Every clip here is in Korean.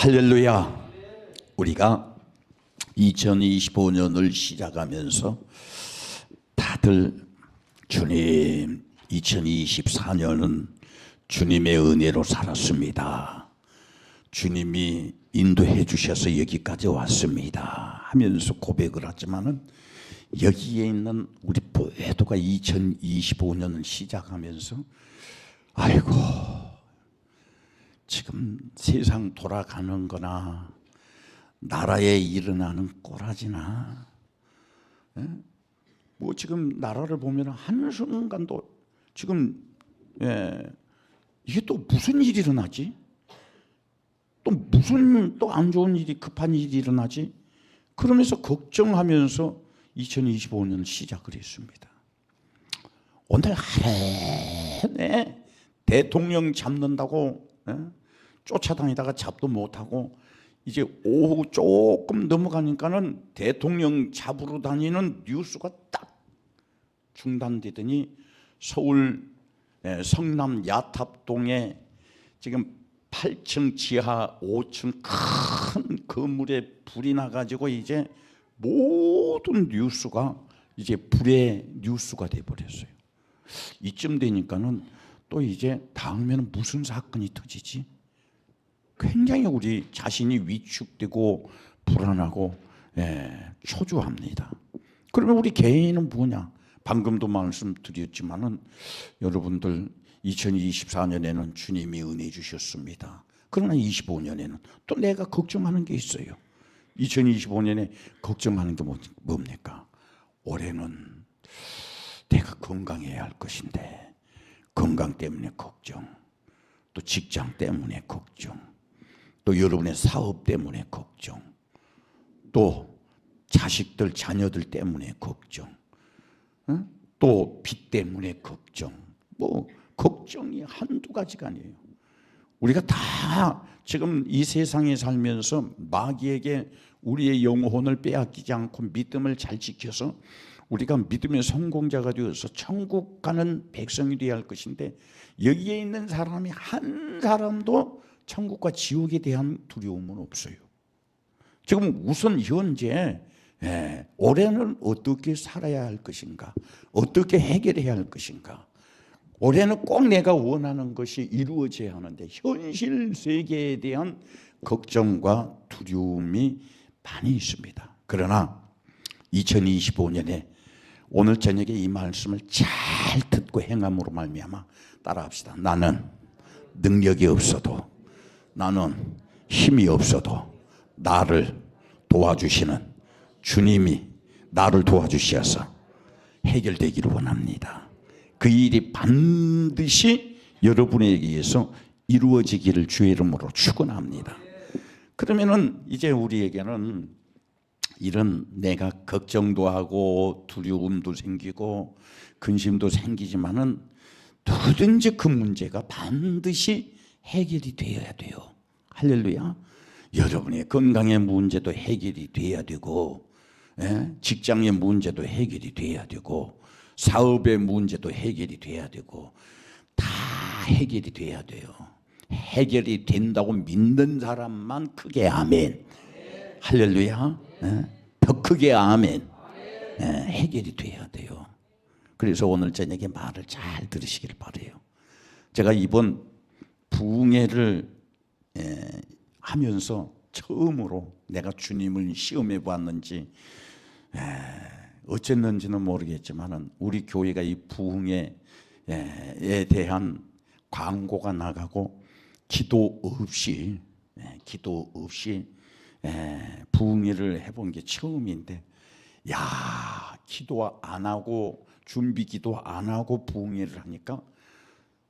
할렐루야. 우리가 2025년을 시작하면서 다들 주님 2024년은 주님의 은혜로 살았습니다. 주님이 인도해 주셔서 여기까지 왔습니다 하면서 고백을 하지만은 여기에 있는 우리 모두가 2025년을 시작하면서 아이고 지금 세상 돌아가는 거나 나라에 일어나는 꼬라지나 뭐 지금 나라를 보면 한순간도 지금 이게 또 무슨 일이 일어나지? 또 무슨 또 안 좋은 일이 급한 일이 일어나지? 그러면서 걱정하면서 2025년을 시작을 했습니다. 오늘 하루에 대통령 잡는다고 쫓아다니다가 잡도 못하고 이제 오후 조금 넘어가니까는 대통령 잡으러 다니는 뉴스가 딱 중단되더니 서울 성남 야탑동에 지금 8층 지하 5층 큰 건물에 불이 나가지고 이제 모든 뉴스가 이제 불의 뉴스가 돼버렸어요. 이쯤 되니까는 또 이제 다음에는 무슨 사건이 터지지? 굉장히 우리 자신이 위축되고 불안하고 초조합니다. 그러면 우리 개인은 뭐냐? 방금도 말씀드렸지만은 여러분들 2024년에는 주님이 은혜 주셨습니다. 그러나 25년에는 또 내가 걱정하는 게 있어요. 2025년에 걱정하는 게 뭡니까? 올해는 내가 건강해야 할 것인데 건강 때문에 걱정, 또 직장 때문에 걱정, 또 여러분의 사업 때문에 걱정, 또 자식들 자녀들 때문에 걱정, 또 빚 때문에 걱정. 뭐 걱정이 한두 가지가 아니에요. 우리가 다 지금 이 세상에 살면서 마귀에게 우리의 영혼을 빼앗기지 않고 믿음을 잘 지켜서 우리가 믿음의 성공자가 되어서 천국 가는 백성이 되어야 할 것인데 여기에 있는 사람이 한 사람도 천국과 지옥에 대한 두려움은 없어요. 지금 우선 현재 올해는 어떻게 살아야 할 것인가, 어떻게 해결해야 할 것인가, 올해는 꼭 내가 원하는 것이 이루어져야 하는데 현실 세계에 대한 걱정과 두려움이 많이 있습니다. 그러나 2025년에 오늘 저녁에 이 말씀을 잘 듣고 행함으로 말미암아 따라합시다. 나는 능력이 없어도, 나는 힘이 없어도 나를 도와주시는 주님이 나를 도와주셔서 해결되기를 원합니다. 그 일이 반드시 여러분에게 의해서 이루어지기를 주의 이름으로 축원합니다. 그러면은 이제 우리에게는 이런 내가 걱정도 하고 두려움도 생기고 근심도 생기지만은 누구든지 그 문제가 반드시 해결이 되어야 돼요. 할렐루야. 여러분의 건강의 문제도 해결이 돼야 되고, 직장의 문제도 해결이 돼야 되고, 사업의 문제도 해결이 돼야 되고, 다 해결이 돼야 돼요. 해결이 된다고 믿는 사람만 크게 아멘. 할렐루야. 더 크게 아멘. 해결이 돼야 돼요. 그래서 오늘 저녁에 말을 잘 들으시길 바라요. 제가 이번 부흥회를 하면서 처음으로 내가 주님을 시험해 보았는지 어쨌는지는 모르겠지만은 우리 교회가 이 부흥회에 대한 광고가 나가고 기도 없이 부흥회를 해본 게 처음인데, 야, 기도 안 하고 준비 기도 안 하고 부흥회를 하니까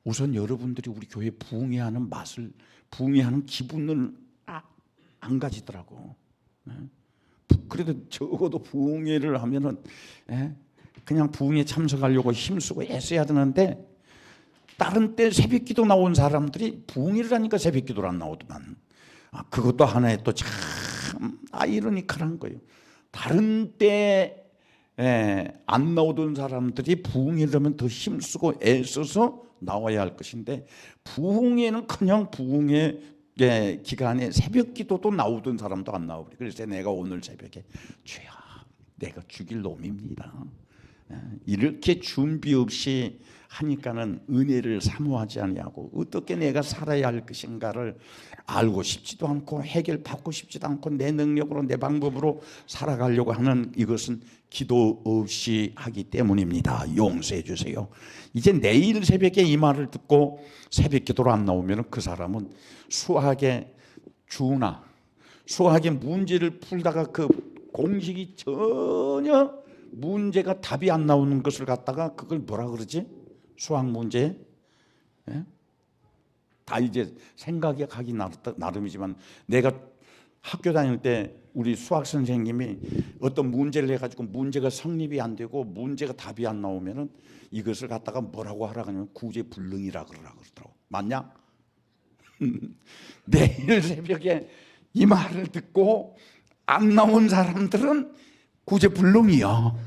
우선 여러분들이 우리 교회 부흥회하는 맛을, 부흥회하는 기분을 안 가지더라고. 그래도 적어도 부흥회를 하면은 그냥 부흥회 참석하려고 힘쓰고 애써야 되는데, 다른 때 새벽기도 나온 사람들이 부흥회를 하니까 새벽기도를 안 나오더만. 그것도 하나의 또 참 아이러니컬한 거예요. 다른 때 안 나오던 사람들이 부흥회를 하면 더 힘쓰고 애써서 나와야 할 것인데, 부흥회는 그냥 부흥회 기간에 새벽 기도도 나오던 사람도 안 나오고, 그래서 내가 오늘 새벽에 주야, 내가 죽일 놈입니다. 이렇게 준비 없이 하니까는 은혜를 사모하지 아니하고 어떻게 내가 살아야 할 것인가를 알고 싶지도 않고 해결받고 싶지도 않고 내 능력으로 내 방법으로 살아가려고 하는 이것은 기도 없이 하기 때문입니다. 용서해 주세요. 이제 내일 새벽에 이 말을 듣고 새벽 기도로 안 나오면 그 사람은 수학의 문제를 풀다가 그 공식이 전혀 문제가 답이 안 나오는 것을 갖다가 그걸 뭐라 그러지? 수학 문제? 예? 다 이제 생각이 가기 나름이지만, 내가 학교 다닐 때 우리 수학 선생님이 어떤 문제를 해가지고 문제가 성립이 안 되고 문제가 답이 안 나오면은 이것을 갖다가 뭐라고 하라고 하냐면 구제불능이라 그러더라고. 맞냐? 내일 새벽에 이 말을 듣고 안 나온 사람들은 구제불능이야.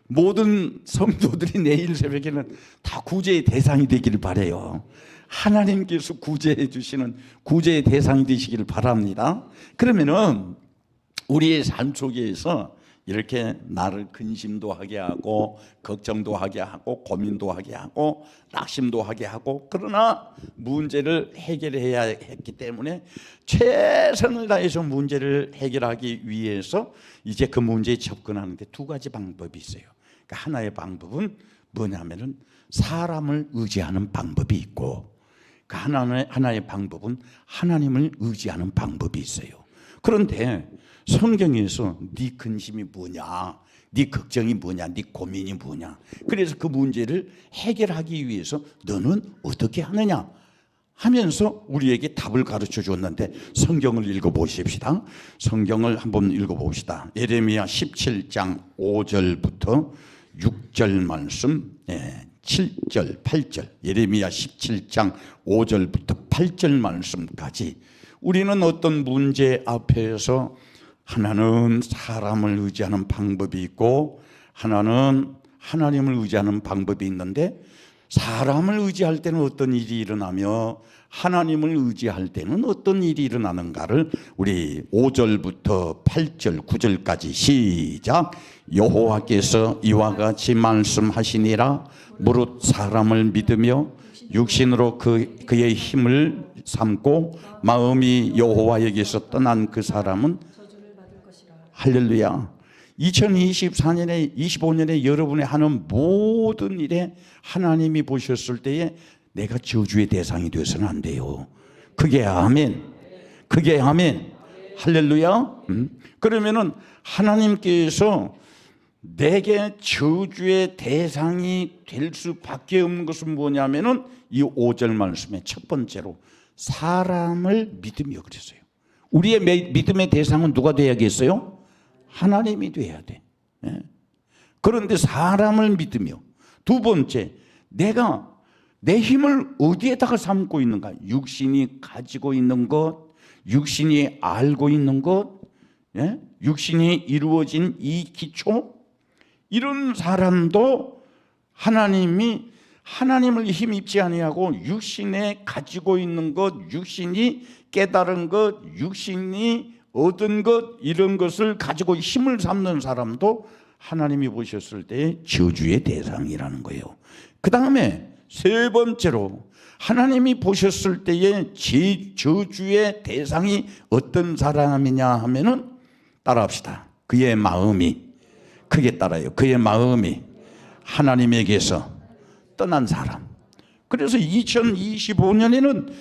모든 성도들이 내일 새벽에는 다 구제의 대상이 되기를 바라요. 하나님께서 구제해 주시는 구제의 대상이 되시기를 바랍니다. 그러면은 우리의 삶 속에서 이렇게 나를 근심도 하게 하고 걱정도 하게 하고 고민도 하게 하고 낙심도 하게 하고, 그러나 문제를 해결해야 했기 때문에 최선을 다해서 문제를 해결하기 위해서 이제 그 문제에 접근하는데 두 가지 방법이 있어요. 그러니까 하나의 방법은 뭐냐면은 사람을 의지하는 방법이 있고, 그 하나의 방법은 하나님을 의지하는 방법이 있어요. 그런데 성경에서 네 근심이 뭐냐, 네 걱정이 뭐냐, 네 고민이 뭐냐, 그래서 그 문제를 해결하기 위해서 너는 어떻게 하느냐 하면서 우리에게 답을 가르쳐 줬는데, 성경을 읽어보십시다. 성경을 한번 읽어봅시다. 예레미야 17장 5절부터 6절 말씀, 7절, 8절, 예레미야 17장 5절부터 8절 말씀까지 우리는 어떤 문제 앞에서 하나는 사람을 의지하는 방법이 있고 하나는 하나님을 의지하는 방법이 있는데, 사람을 의지할 때는 어떤 일이 일어나며 하나님을 의지할 때는 어떤 일이 일어나는가를 우리 5절부터 8절, 9절까지 시작. 여호와께서 이와 같이 말씀하시니라. 무릇 사람을 믿으며 육신으로 그의 힘을 삼고 마음이 여호와에게서 떠난 그 사람은 할렐루야. 2024년에 25년에 여러분이 하는 모든 일에 하나님이 보셨을 때에 내가 저주의 대상이 되어서는 안 돼요. 그게 아멘. 그게 아멘. 할렐루야. 그러면은 하나님께서 내게 저주의 대상이 될 수밖에 없는 것은 뭐냐면은 이 5절 말씀에 첫 번째로 사람을 믿으며 그랬어요. 우리의 믿음의 대상은 누가 돼야겠어요? 하나님이 돼야 돼. 그런데 사람을 믿으며, 두 번째, 내가 내 힘을 어디에다가 삼고 있는가? 육신이 가지고 있는 것, 육신이 알고 있는 것, 육신이 이루어진 이 기초, 이런 사람도 하나님을 힘입지 아니하고 육신에 가지고 있는 것, 육신이 깨달은 것, 육신이 얻은 것, 이런 것을 가지고 힘을 삼는 사람도 하나님이 보셨을 때 저주의 대상이라는 거예요. 그 다음에 세 번째로 하나님이 보셨을 때의 저주의 대상이 어떤 사람이냐 하면은, 따라합시다. 그의 마음이, 크게 따라요. 그의 마음이 하나님에게서 떠난 사람. 그래서 2025년에는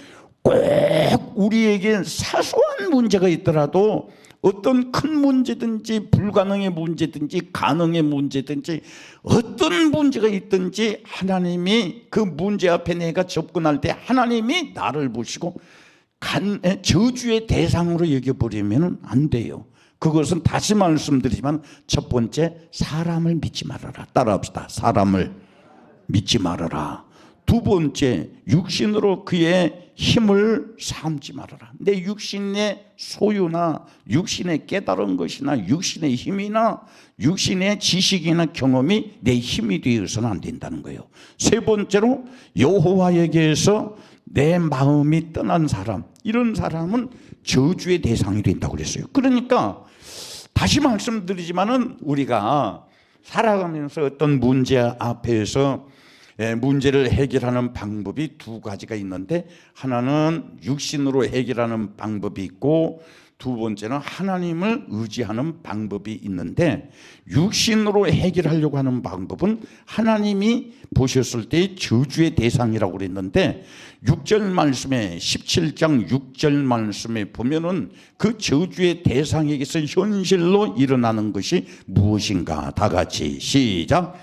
꼭 우리에게 사소한 문제가 있더라도, 어떤 큰 문제든지 불가능의 문제든지 가능의 문제든지 어떤 문제가 있든지 하나님이 그 문제 앞에 내가 접근할 때 하나님이 나를 보시고 저주의 대상으로 여겨버리면 안 돼요. 그것은 다시 말씀드리지만 첫 번째, 사람을 믿지 말아라. 따라합시다. 사람을 믿지 말아라. 두 번째, 육신으로 그의 힘을 삼지 말아라. 내 육신의 소유나 육신의 깨달은 것이나 육신의 힘이나 육신의 지식이나 경험이 내 힘이 되어서는 안 된다는 거예요. 세 번째로, 여호와에게서 내 마음이 떠난 사람, 이런 사람은 저주의 대상이 된다고 그랬어요. 그러니까 다시 말씀드리지만은 우리가 살아가면서 어떤 문제 앞에서 문제를 해결하는 방법이 두 가지가 있는데, 하나는 육신으로 해결하는 방법이 있고 두 번째는 하나님을 의지하는 방법이 있는데, 육신으로 해결하려고 하는 방법은 하나님이 보셨을 때 저주의 대상이라고 그랬는데, 6절 말씀에 17장 6절 말씀에 보면은 그 저주의 대상에게서 현실로 일어나는 것이 무엇인가? 다 같이 시작.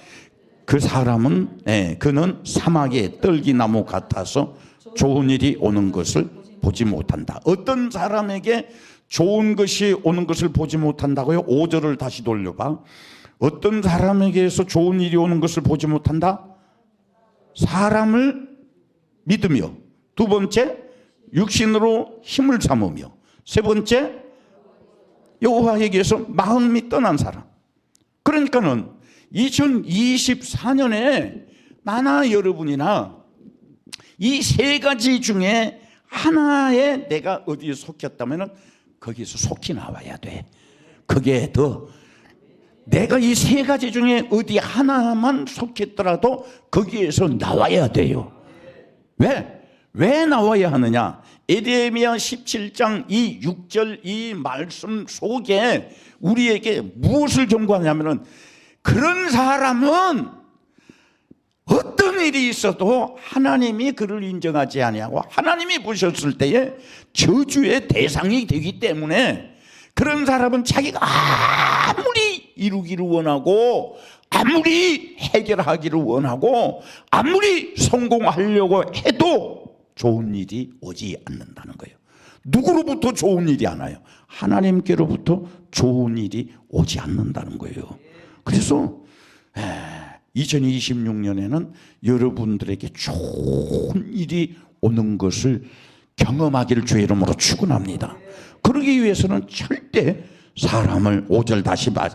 그 사람은 그는 사막의 떨기나무 같아서 좋은 일이 오는 것을 보지 못한다. 어떤 사람에게 좋은 것이 오는 것을 보지 못한다고요? 5절을 다시 돌려봐. 어떤 사람에게서 좋은 일이 오는 것을 보지 못한다? 사람을 믿으며, 두 번째 육신으로 힘을 삼으며, 세 번째 여호와에게서 마음이 떠난 사람. 그러니까는 2024년에 나나 여러분이나 이 세 가지 중에 하나에 내가 어디에 속했다면 거기에서 속히 나와야 돼. 그게 더, 내가 이 세 가지 중에 어디 하나만 속했더라도 거기에서 나와야 돼요. 왜 나와야 하느냐? 에레미야 17장 이 6절 이 말씀 속에 우리에게 무엇을 경고하냐면은, 그런 사람은 어떤 일이 있어도 하나님이 그를 인정하지 아니하고 하나님이 보셨을 때에 저주의 대상이 되기 때문에, 그런 사람은 자기가 아무리 이루기를 원하고 아무리 해결하기를 원하고 아무리 성공하려고 해도 좋은 일이 오지 않는다는 거예요. 누구로부터 좋은 일이 안 와요? 하나님께로부터 좋은 일이 오지 않는다는 거예요. 그래서 2026년에는 여러분들에게 좋은 일이 오는 것을 경험하기를 주의 이름으로 축원합니다. 그러기 위해서는 절대 사람을, 5절 다시 봐,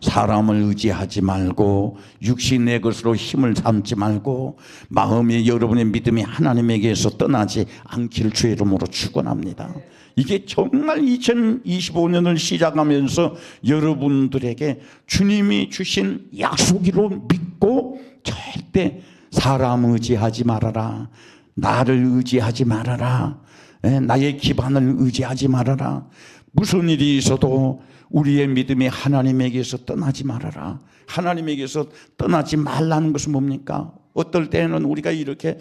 사람을 의지하지 말고 육신의 것으로 힘을 삼지 말고 마음이, 여러분의 믿음이 하나님에게서 떠나지 않기를 주의 이름으로 축원합니다. 이게 정말 2025년을 시작하면서 여러분들에게 주님이 주신 약속이로 믿고, 절대 사람 의지하지 말아라, 나를 의지하지 말아라, 나의 기반을 의지하지 말아라, 무슨 일이 있어도 우리의 믿음이 하나님에게서 떠나지 말아라. 하나님에게서 떠나지 말라는 것은 뭡니까? 어떨 때는 우리가 이렇게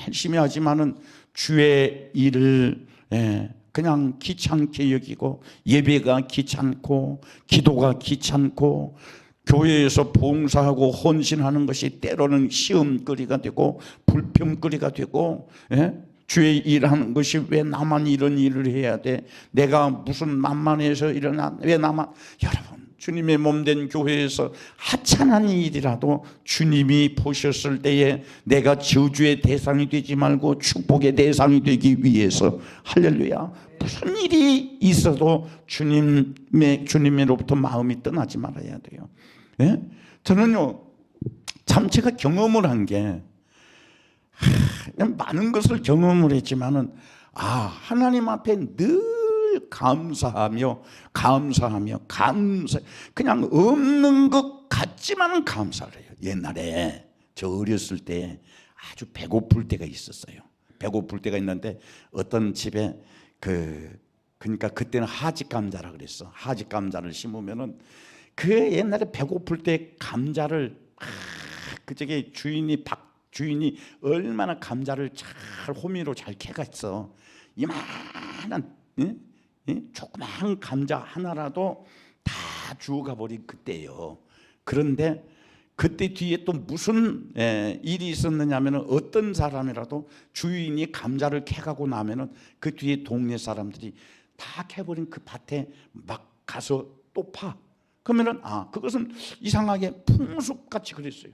열심히 하지만은 주의 일을 그냥 귀찮게 여기고, 예배가 귀찮고 기도가 귀찮고 교회에서 봉사하고 헌신하는 것이 때로는 시험거리가 되고 불평거리가 되고, 주의 일하는 것이 왜 나만 이런 일을 해야 돼? 내가 무슨 만만해서 일어나? 왜 나만? 여러분, 주님의 몸된 교회에서 하찮은 일이라도 주님이 보셨을 때에 내가 저주의 대상이 되지 말고 축복의 대상이 되기 위해서, 할렐루야, 무슨 일이 있어도 주님으로부터 마음이 떠나지 말아야 돼요. 저는요, 참 제가 경험을 한 게, 많은 것을 경험을 했지만은, 하나님 앞에 늘 감사하며 그냥 없는 것 같지만은 감사를 해요. 옛날에 저 어렸을 때 아주 배고플 때가 있었어요. 배고플 때가 있는데 어떤 집에 그러니까 그때는 하직 감자라 그랬어. 하직 감자를 심으면은 그 옛날에 배고플 때 감자를 그저기 주인이 얼마나 감자를 잘 호미로 잘 캐갔어. 이만한 조그만 감자 하나라도 다 주워가 버린 그때예요. 그런데 그때 뒤에 또 무슨 일이 있었느냐면은, 어떤 사람이라도 주인이 감자를 캐가고 나면은 그 뒤에 동네 사람들이 다 캐버린 그 밭에 막 가서 또 파. 그러면은 그것은 이상하게 풍습같이 그랬어요.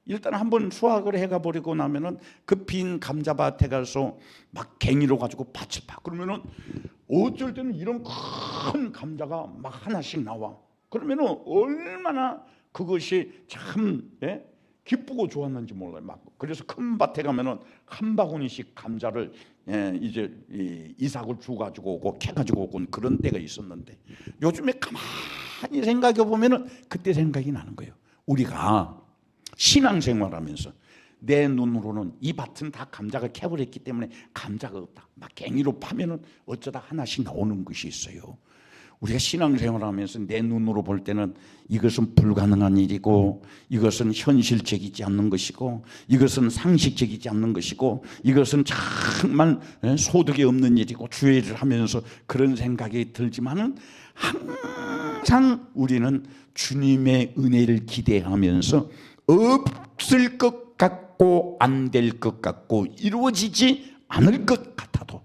일단 한번 수확을 해가 버리고 나면은 그 빈 감자밭에 가서 막 갱이로 가지고 밭을 파. 그러면은 어쩔 때는 이런 큰 감자가 막 하나씩 나와. 그러면은 얼마나 그것이 참 기쁘고 좋았는지 몰라요. 막 그래서 큰 밭에 가면은 한 바구니씩 감자를 이제 이삭을 주가지고 오고 캐가지고 오고 그런 때가 있었는데, 요즘에 가만히 생각해 보면은 그때 생각이 나는 거예요. 우리가 신앙생활하면서 내 눈으로는 이 밭은 다 감자가 캐버렸기 때문에 감자가 없다. 막 갱이로 파면은 어쩌다 하나씩 나오는 것이 있어요. 우리가 신앙생활하면서 내 눈으로 볼 때는 이것은 불가능한 일이고, 이것은 현실적이지 않는 것이고, 이것은 상식적이지 않는 것이고, 이것은 정말 소득이 없는 일이고, 주의를 하면서 그런 생각이 들지만은 항상 우리는 주님의 은혜를 기대하면서 없을 것 같고 안 될 것 같고 이루어지지 않을 것 같아도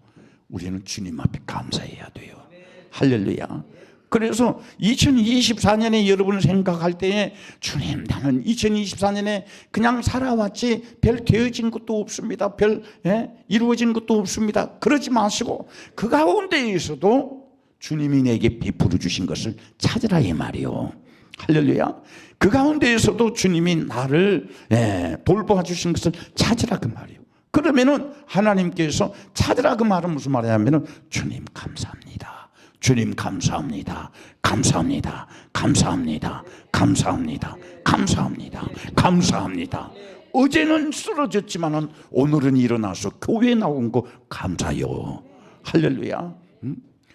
우리는 주님 앞에 감사해야 돼요. 할렐루야. 그래서 2024년에 여러분을 생각할 때에, 주님, 나는 2024년에 그냥 살아왔지 별 되어진 것도 없습니다, 별 이루어진 것도 없습니다, 그러지 마시고 그 가운데에서도 주님이 내게 베풀어 주신 것을 찾으라 이 말이요. 할렐루야. 그 가운데에서도 주님이 나를 돌보아주신 것을 찾으라 그 말이에요. 그러면은 하나님께서 찾으라 그 말은 무슨 말이냐면은, 주님 감사합니다, 주님 감사합니다, 감사합니다, 감사합니다, 감사합니다, 감사합니다, 감사합니다. 어제는 쓰러졌지만은 오늘은 일어나서 교회에 나온 거 감사요. 할렐루야.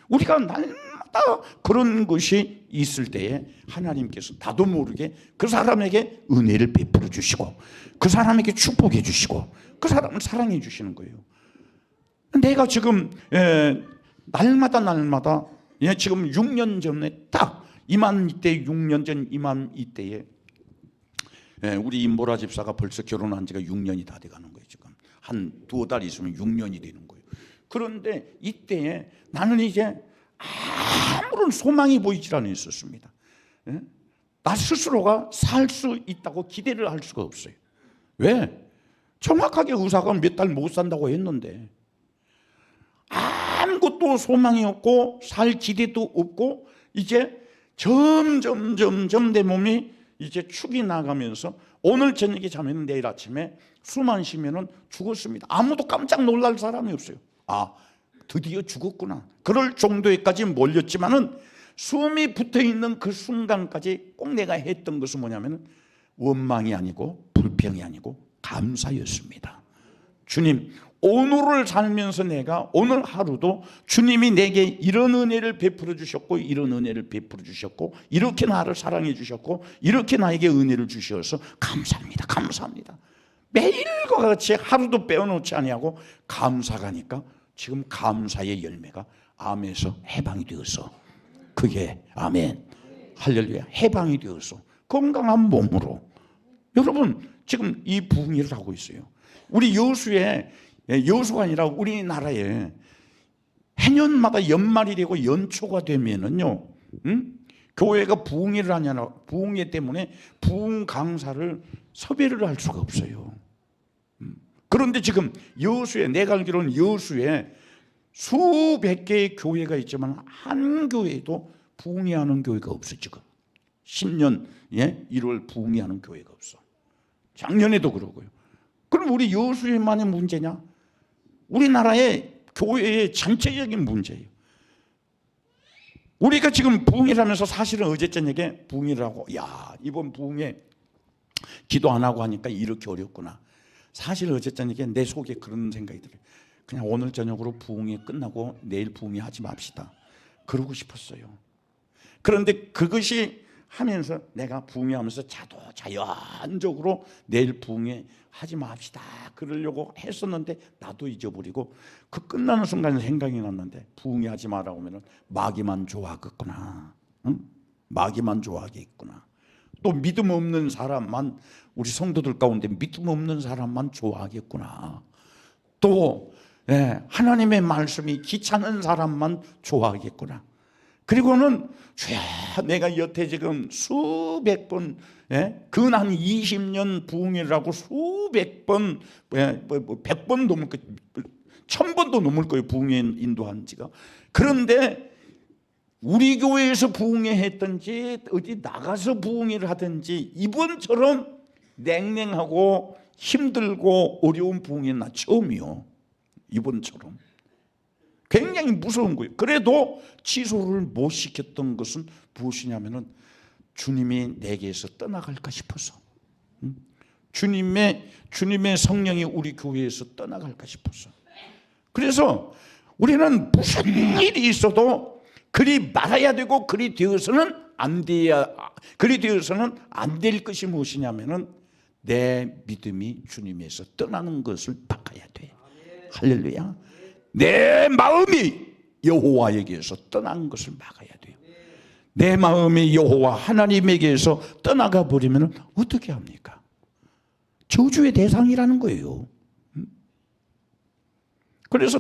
우리가 날마다 그런 것이 있을 때에 하나님께서 나도 모르게 그 사람에게 은혜를 베풀어 주시고, 그 사람에게 축복해 주시고, 그 사람을 사랑해 주시는 거예요. 내가 지금 날마다 지금 6년 전에 딱 이만 이때, 6년 전 이만 이때에 우리 임보라 집사가 벌써 결혼한 지가 6년이 다 돼가는 거예요. 지금 한 두어 달 있으면 6년이 되는 거예요. 그런데 이때에 나는 이제 아무런 소망이 보이질 않았었습니다. 나 스스로가 살 수 있다고 기대를 할 수가 없어요. 왜? 정확하게 의사가 몇 달 못 산다고 했는데 아무것도 소망이 없고 살 기대도 없고, 이제 점점 내 몸이 이제 축이 나가면서 오늘 저녁에 자면 내일 아침에 숨 안 쉬면은 죽었습니다. 아무도 깜짝 놀랄 사람이 없어요. 아, 드디어 죽었구나, 그럴 정도에까지 몰렸지만은 숨이 붙어있는 그 순간까지 꼭 내가 했던 것은 뭐냐면 원망이 아니고 불평이 아니고 감사였습니다. 주님, 오늘을 살면서 내가 오늘 하루도 주님이 내게 이런 은혜를 베풀어 주셨고, 이런 은혜를 베풀어 주셨고, 이렇게 나를 사랑해 주셨고, 이렇게 나에게 은혜를 주셔서 감사합니다, 감사합니다. 매일과 같이 하루도 빼어놓지 아니하고 감사가니까 지금 감사의 열매가 암에서 해방이 되어서, 그게 아멘, 할렐루야, 해방이 되어서 건강한 몸으로 여러분 지금 이 부흥회를 하고 있어요. 우리 여수가 아니라 우리나라에 해년마다 연말이 되고 연초가 되면은요, 교회가 부흥회를 하냐나, 부흥회 때문에 부흥 강사를 섭외를 할 수가 없어요. 그런데 지금 여수에, 내가 알기로는 여수에 수백 개의 교회가 있지만 한 교회도 부흥회하는 교회가 없어. 지금 10년 1월 부흥회하는 교회가 없어. 작년에도 그러고요. 그럼 우리 여수에만의 문제냐? 우리나라의 교회의 전체적인 문제예요. 우리가 지금 부흥회를 하면서 사실은 어제 저녁에 부흥회를 하고, 야, 이번 부흥회 기도 안 하고 하니까 이렇게 어렵구나. 사실 어제 저녁에 내 속에 그런 생각이 들어요. 그냥 오늘 저녁으로 부흥회 끝나고 내일 부흥회 하지 맙시다, 그러고 싶었어요. 그런데 그것이 하면서 내가 부흥회 하면서 자연적으로 내일 부흥회 하지 맙시다 그러려고 했었는데, 나도 잊어버리고 그 끝나는 순간에 생각이 났는데, 부흥회 하지 마라고 하면 마귀만 좋아하겠구나, 마귀만 좋아하겠구나. 또 믿음 없는 사람만, 우리 성도들 가운데 믿음 없는 사람만 좋아하겠구나. 또 하나님의 말씀이 귀찮은 사람만 좋아하겠구나. 그리고는 주야, 내가 여태 지금 수백 번, 근 한 20년 부흥회를 하고 수백 번, 100번 넘을 거, 1000번도 넘을 거예요, 부흥회 인도한 지가. 그런데 우리 교회에서 부흥회 했든지 어디 나가서 부흥회를 하든지 이번처럼 냉랭하고 힘들고 어려운 부흥이 나 처음이요. 이번처럼 굉장히 무서운 거예요. 그래도 취소를 못 시켰던 것은 무엇이냐면은 주님이 내게서 떠나갈까 싶어서, 주님의 성령이 우리 교회에서 떠나갈까 싶어서. 그래서 우리는 무슨 일이 있어도 그리 말아야 되고 그리 되어서는 안 될 것이 무엇이냐면은 내 믿음이 주님에서 떠나는 것을 바꿔야 돼. 할렐루야. 내 마음이 여호와에게서 떠나는 것을 막아야 돼요. 내 마음이 여호와 하나님에게서 떠나가 버리면 어떻게 합니까? 저주의 대상이라는 거예요. 그래서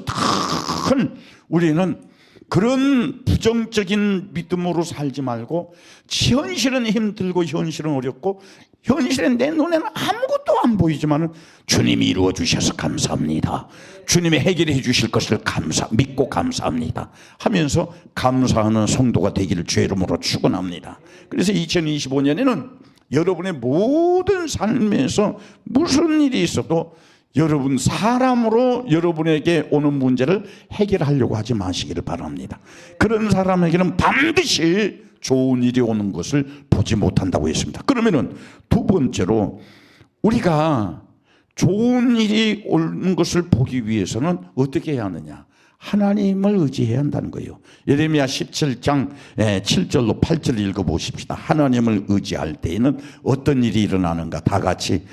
우리는 그런 부정적인 믿음으로 살지 말고, 현실은 힘들고 현실은 어렵고 현실은 내 눈에는 아무것도 안 보이지만 주님이 이루어 주셔서 감사합니다, 주님이 해결해 주실 것을 믿고 감사합니다 하면서 감사하는 성도가 되기를 주의 이름으로 축원합니다. 그래서 2025년에는 여러분의 모든 삶에서 무슨 일이 있어도 여러분 사람으로 여러분에게 오는 문제를 해결하려고 하지 마시기를 바랍니다. 그런 사람에게는 반드시 좋은 일이 오는 것을 보지 못한다고 했습니다. 그러면은 두 번째로, 우리가 좋은 일이 오는 것을 보기 위해서는 어떻게 해야 하느냐? 하나님을 의지해야 한다는 거예요. 예레미야 17장 7절로 8절 읽어보십시다. 하나님을 의지할 때에는 어떤 일이 일어나는가? 다 같이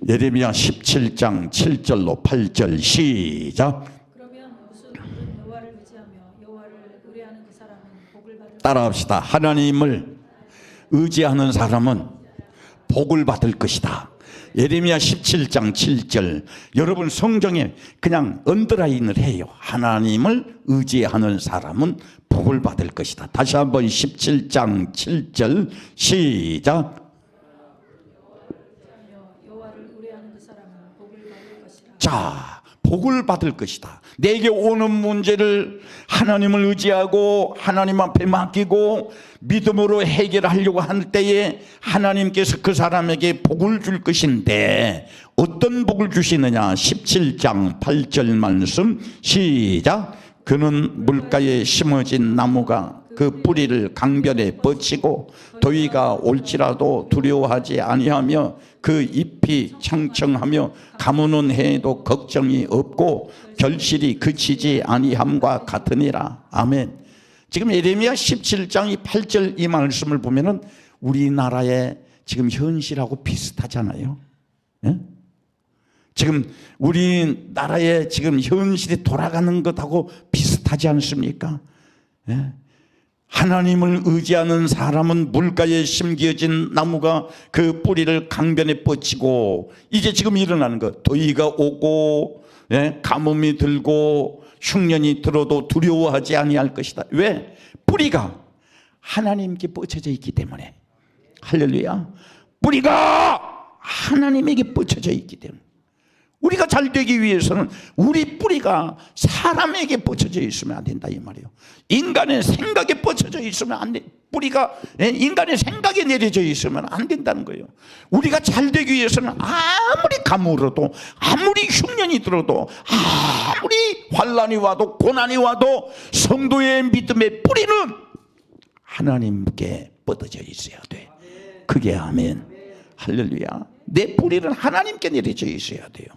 예레미야 17장 7절로 8절 시작. 그러면 무슨 여호와를 의지하며 여호와를 의뢰하는 그 사람은 복을 받을. 따라합시다. 하나님을 의지하는 사람은 복을 받을 것이다. 예레미야 17장 7절. 여러분 성경에 그냥 언더라인을 해요. 하나님을 의지하는 사람은 복을 받을 것이다. 다시 한번 17장 7절 시작. 여호와를 의뢰하는 그 사람은 복을 받을 것이다. 자, 복을 받을 것이다. 내게 오는 문제를 하나님을 의지하고 하나님 앞에 맡기고 믿음으로 해결하려고 할 때에 하나님께서 그 사람에게 복을 줄 것인데, 어떤 복을 주시느냐? 17장 8절 말씀 시작. 그는 물가에 심어진 나무가 그 뿌리를 강변에 뻗치고 더위가 올지라도 두려워하지 아니하며 그 잎이 청청하며 가무는 해에도 걱정이 없고 결실이 그치지 아니함과 같으니라. 아멘. 지금 예레미야 17장 8절 이 말씀을 보면은 우리나라의 지금 현실하고 비슷하잖아요. 예? 지금 우리나라의 지금 현실이 돌아가는 것하고 비슷하지 않습니까? 예? 하나님을 의지하는 사람은 물가에 심겨진 나무가 그 뿌리를 강변에 뻗치고, 이제 지금 일어나는 것, 더위가 오고 가뭄이 들고 흉년이 들어도 두려워하지 아니할 것이다. 왜? 뿌리가 하나님께 뻗쳐져 있기 때문에. 할렐루야. 뿌리가 하나님에게 뻗쳐져 있기 때문에. 우리가 잘 되기 위해서는 우리 뿌리가 사람에게 뻗쳐져 있으면 안 된다 이 말이에요. 인간의 생각에 뻗쳐져 있으면 안 돼. 뿌리가 인간의 생각에 내려져 있으면 안 된다는 거예요. 우리가 잘 되기 위해서는 아무리 가물어도, 아무리 흉년이 들어도, 아무리 환난이 와도 고난이 와도 성도의 믿음의 뿌리는 하나님께 뻗어져 있어야 돼. 그게 아멘. 할렐루야. 내 뿌리는 하나님께 내려져 있어야 돼요.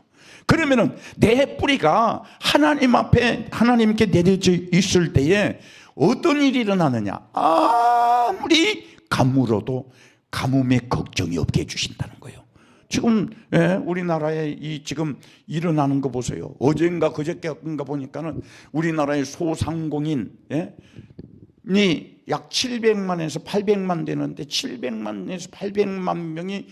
그러면은 내 뿌리가 하나님 앞에 하나님께 내려져 있을 때에 어떤 일이 일어나느냐? 아무리 가물어도 가뭄의 걱정이 없게 해주신다는 거예요. 지금 우리나라에 이 지금 일어나는 거 보세요. 어젠가 그저께인가 보니까는 우리나라의 소상공인이 약 700만에서 800만 되는데 700만에서 800만 명이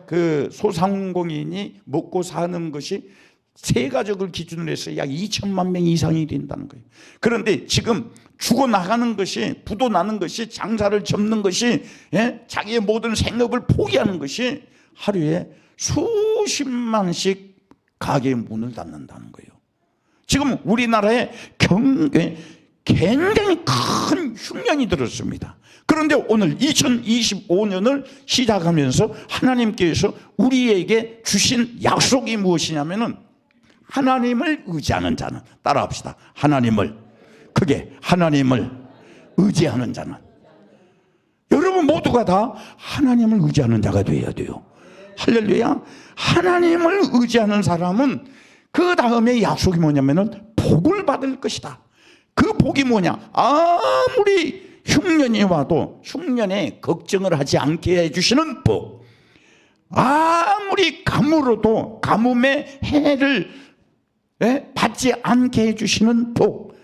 그 소상공인이 먹고 사는 것이 세 가족을 기준으로 해서 약 2천만 명 이상이 된다는 거예요. 그런데 지금 죽어나가는 것이, 부도나는 것이, 장사를 접는 것이, 자기의 모든 생업을 포기하는 것이 하루에 수십만씩 가게의 문을 닫는다는 거예요. 지금 우리나라에 굉장히 큰 흉년 흉년이 들었습니다. 그런데 오늘 2025년을 시작하면서 하나님께서 우리에게 주신 약속이 무엇이냐면은 하나님을 의지하는 자는, 따라합시다. 하나님을, 크게 하나님을 의지하는 자는, 여러분 모두가 다 하나님을 의지하는 자가 되어야 돼요. 할렐루야. 하나님을 의지하는 사람은 그 다음에 약속이 뭐냐면은 복을 받을 것이다. 그 복이 뭐냐? 아무리 흉년이 와도 흉년에 걱정을 하지 않게 해주시는 복, 아무리 가물어도 가뭄의 해를 받지 않게 해주시는 복.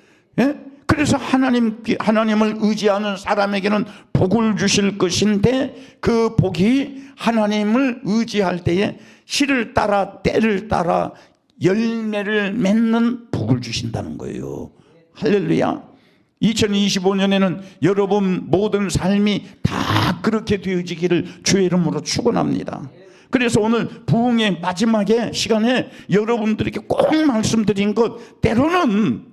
그래서 하나님을 의지하는 사람에게는 복을 주실 것인데, 그 복이 하나님을 의지할 때에 시를 따라 때를 따라 열매를 맺는 복을 주신다는 거예요. 할렐루야. 2025년에는 여러분 모든 삶이 다 그렇게 되어지기를 주의 이름으로 축원합니다. 그래서 오늘 부흥의 마지막에 시간에 여러분들에게 꼭 말씀드린 것, 때로는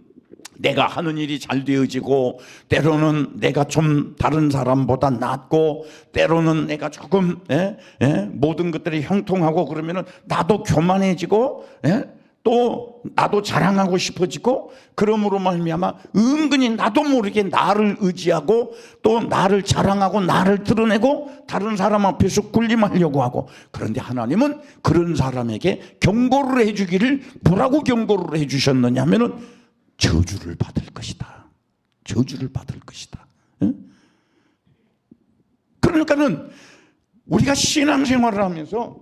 내가 하는 일이 잘 되어지고, 때로는 내가 좀 다른 사람보다 낫고, 때로는 내가 조금 모든 것들이 형통하고 그러면은 나도 교만해지고, 또 나도 자랑하고 싶어지고, 그러므로 말미암아 은근히 나도 모르게 나를 의지하고 또 나를 자랑하고 나를 드러내고 다른 사람 앞에서 군림하려고 하고. 그런데 하나님은 그런 사람에게 경고를 해주기를, 뭐라고 경고를 해주셨느냐 하면은 저주를 받을 것이다. 저주를 받을 것이다. 그러니까는 우리가 신앙생활을 하면서